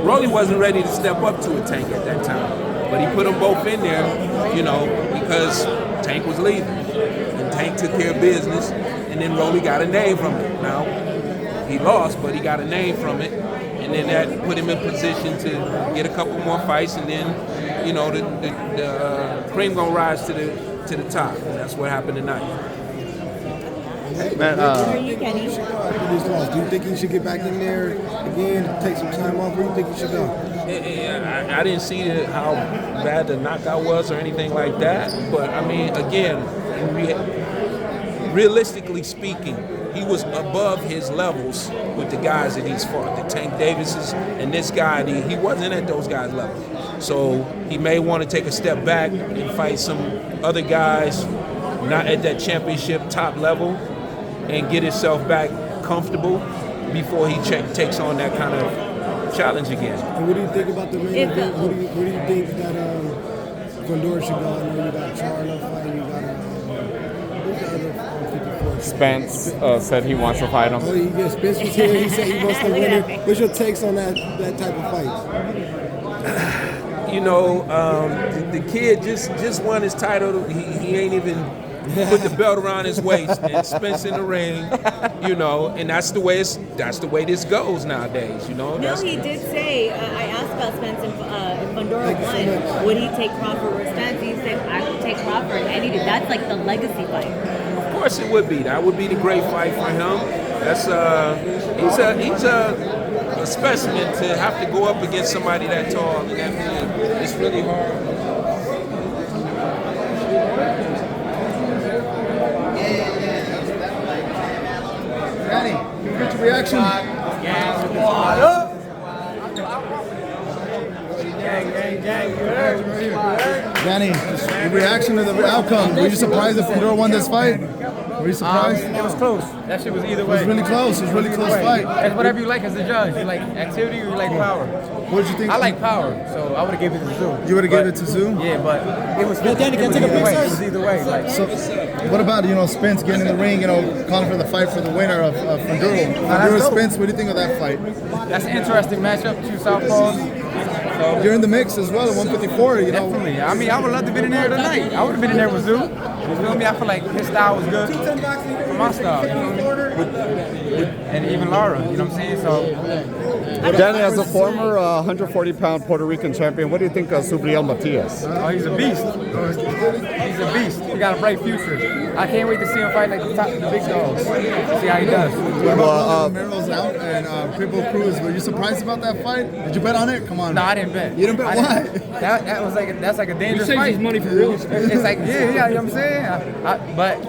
Rolly wasn't ready to step up to a Tank at that time, but he put them both in there, you know, because Tank was leaving, and Tank took care of business, and then Rolly got a name from it. Now, he lost, but he got a name from it, and then that put him in position to get a couple more fights, and then, you know, the cream gonna rise to the top, and that's what happened tonight. Man, Where are you, Kenny? Do you think he should get back in there again, take some time off? Where do you think he should go? I didn't see how bad the knockout was or anything like that, but I mean, again, realistically speaking, he was above his levels with the guys that he's fought, the Tank Davises and this guy. He wasn't at those guys' level, so he may want to take a step back and fight some other guys not at that championship top level, and get himself back comfortable before he takes on that kind of challenge again. And what do you think about the main event? Where do you think that Condor should go? I know you got Charlo fighting, you got who's the other 54? Spence said he wants to fight him. Oh, Spence was here. He said he wants to win it. What's your takes on that type of fight? You know, the kid just won his title. He ain't even put the belt around his waist, and Spence in the ring, you know, and that's the way this goes nowadays, you know. No, he did say, I asked about Spence if Fundora won, would he take Crawford or Spence? He said, I would take Crawford any day. That's like the legacy fight. Of course it would be. That would be the great fight for him. That's he's a specimen to have to go up against somebody that tall. It's really hard. Danny, get your reaction. Danny, your reaction to the outcome. Were you surprised that Fundora won this fight? Were you surprised? It was close. That shit was either way. It was really close. It was really close fight. It's whatever you like as a judge. You like activity or you like power. What did you think? I like power, so I would have given it to Zoo. You would have given it to Zoo? Yeah, but it was. Danny, can I take a picture? It was either way. Like, so, what about Spence getting in the ring? Calling for the fight for the winner of Fundora. Fundora Spence. What do you think of that fight? That's an interesting matchup. Two southpaws. So, you're in the mix as well at 154. Definitely. I mean, I would love to be in there tonight. I would have been in there with Zoo. You feel me? I feel like his style was good for my style. You feel me? And even Laura. You know what I'm saying? So. Danny, as a former 140-pound Puerto Rican champion, what do you think of Subriel Matias? Oh, he's a beast. He's a beast. He got a bright future. I can't wait to see him fight like the big dogs. See how he does. What about Romero's out and PITBULL CRUZ? Were you surprised about that fight? Did you bet on it? Come on. No, I didn't bet. You didn't bet? Why? That was that's like a dangerous you fight. His money for real estate. It's like you know what I'm saying. But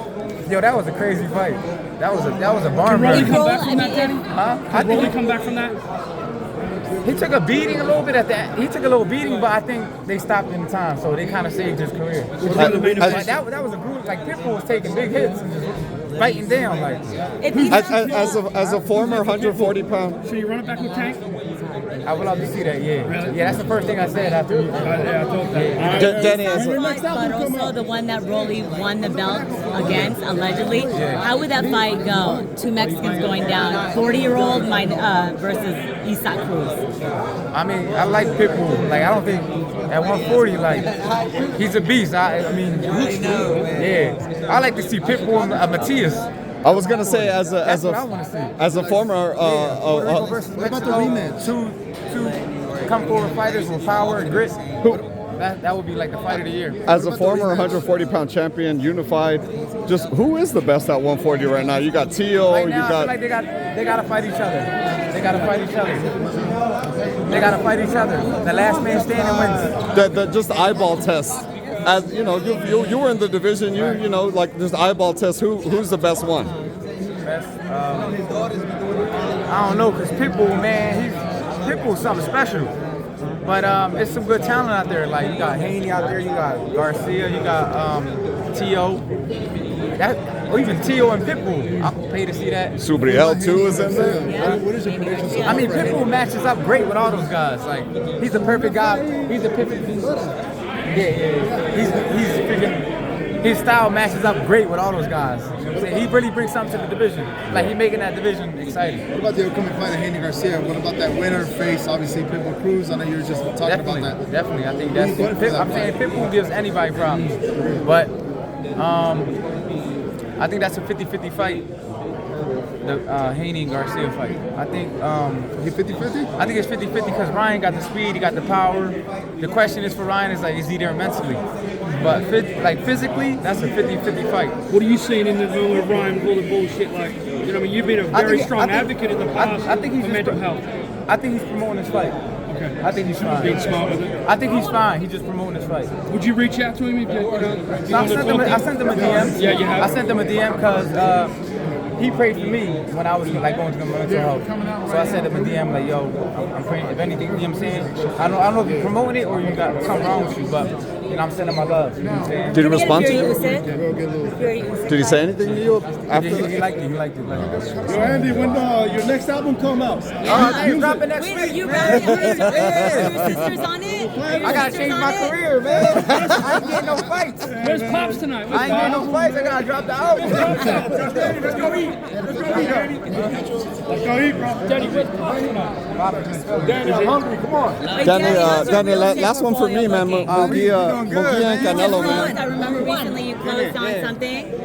yo, that was a crazy fight. That was a barn burner. Can Rolly come back from that, Danny? Huh? Can Rolly come back from that? He took a beating a little bit at that. He took a little beating, but I think they stopped in time, so they kind of saved his career. That was a brutal. Like PITBULL was taking big hits and just biting down. Like as a former 140-pound. Should he run it back with Tank? I would love to see that. Yeah, really? Yeah. That's the first thing I said after. I thought that. Danny, But also the one that Rolly won the belt against, allegedly. Yeah. How would that fight go? Two Mexicans going down, 40-year-old versus Isaac Cruz. I mean, I like PITBULL. Like, I don't think at 140, like, he's a beast. I mean, yeah. I like to see PITBULL and Matias. I was gonna say as a former what about the rematch? Two come forward fighters with power and grit. That would be like the fight of the year. As a former 140-pound champion, unified, just who is the best at 140 right now? You got Tio. Right now, I feel like they gotta fight each other. They gotta fight each other. The last man standing wins. Just eyeball test. As you know, you were in the division. You know, like just eyeball test. Who's the best one? I don't know, cause PITBULL, man, PITBULL's something special. But it's some good talent out there. Like you got Haney out there, you got GARCIA, you got Tio. Or even Tio and PITBULL. I'm paid to see that. Subriel too is in there. Yeah. What is your prediction? I mean, PITBULL matches up great with all those guys. Like he's the perfect guy. He's the perfect. Yeah. He's freaking his style matches up great with all those guys. You know what I'm saying? He really brings something to the division. Like he making that division exciting. What about the upcoming fight of Haney Garcia? What about that winner face? Obviously, Pitbull CRUZ. I know you were just talking about that. Definitely. I think that's. I'm saying Pitbull gives anybody problems, but I think that's a 50-50 fight. The Haney and Garcia fight. I think 50-50? I think it's 50-50 because Ryan got the speed, he got the power. The question is for Ryan is like, is he there mentally? But physically, that's a 50-50 fight. What are you seeing in the middle of Ryan with all the bullshit? Like, you know, what I mean, you've been a very strong advocate in the past I think he's for mental health. I think he's promoting his fight. Okay. I think he's fine. Being smart with it. I think he's fine. He's just promoting his fight. Would you reach out to him if you know? No, I sent him a DM. Yeah, you have. I sent him a DM because he prayed for me when I was like going through mental health. So I sent him a DM like, yo, I'm praying. If anything, you know what I'm saying? I don't know if you're promoting it or you got something wrong with you, but you know, I'm sending my love. You know what I'm saying? Did he respond to you? Did Did he say anything to you after? He liked it. He liked it. Yo, Andy, when your next album come out? He's dropping next Wait, week. are you rapping? Are your sisters on it? I gotta change my career, man. I ain't getting no fights. Where's Pops tonight? I ain't getting no fights. I gotta drop the album. Let's go eat. Let's go eat, Danny. Let's go eat, bro. Danny, where's Pops tonight? Danny, I'm hungry. Come on. Danny, last one for me, man. Munguia and Canelo, man. I remember recently you closed on something.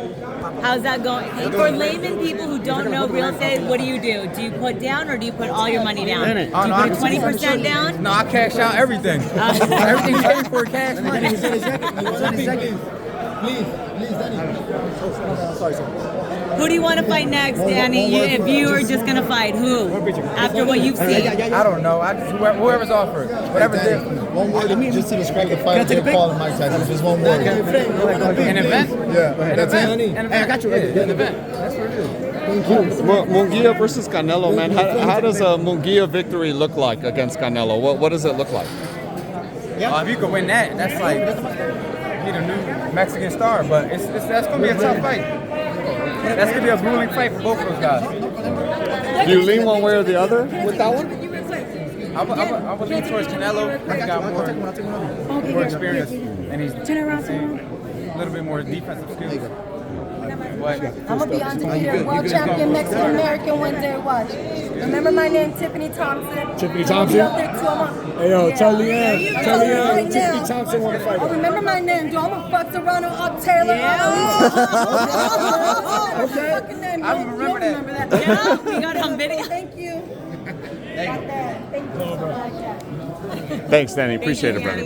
How's that going? For layman people who don't know real estate, what do? Do you put down or do you put all your money down? Do you put 20% down? No, I cash out everything. Everything paid for cash money. Please, Danny. Sorry. Who do you want to fight next, Danny? If you are just gonna fight, who? After what you've seen? I don't know. Whoever's offered. Whatever's there. One word just to describe the fight of Jake Paul and Mike Tyson. Just one word. An event? Yeah. That's it? Hey, I got you. An event. That's what it is. Munguia versus Canelo, man. How does a Munguia victory look like against Canelo? What does it look like? If you could win that, that's like be the new Mexican star. But that's gonna be a tough fight. That's gonna be a grueling fight for both of those guys. Do you lean one way or the other with that one? I would lean towards Canelo. He's got more experience, and he's a little bit more defensive skills. But I'm gonna be undefeated world champion Mexican American one day. Watch. Remember my name, Tiffany Thompson. Tiffany I'll be Thompson? up there too. Hey, yo, tell Leanne. Right Tiffany now. Thompson want to fight. Oh, remember my name, dude. I'm gonna fuck Serrano up Taylor. Okay. I remember that. Yeah, we got it on video. Thank you. Got that. Thank you so much. Thanks, Danny. Appreciate it, brother.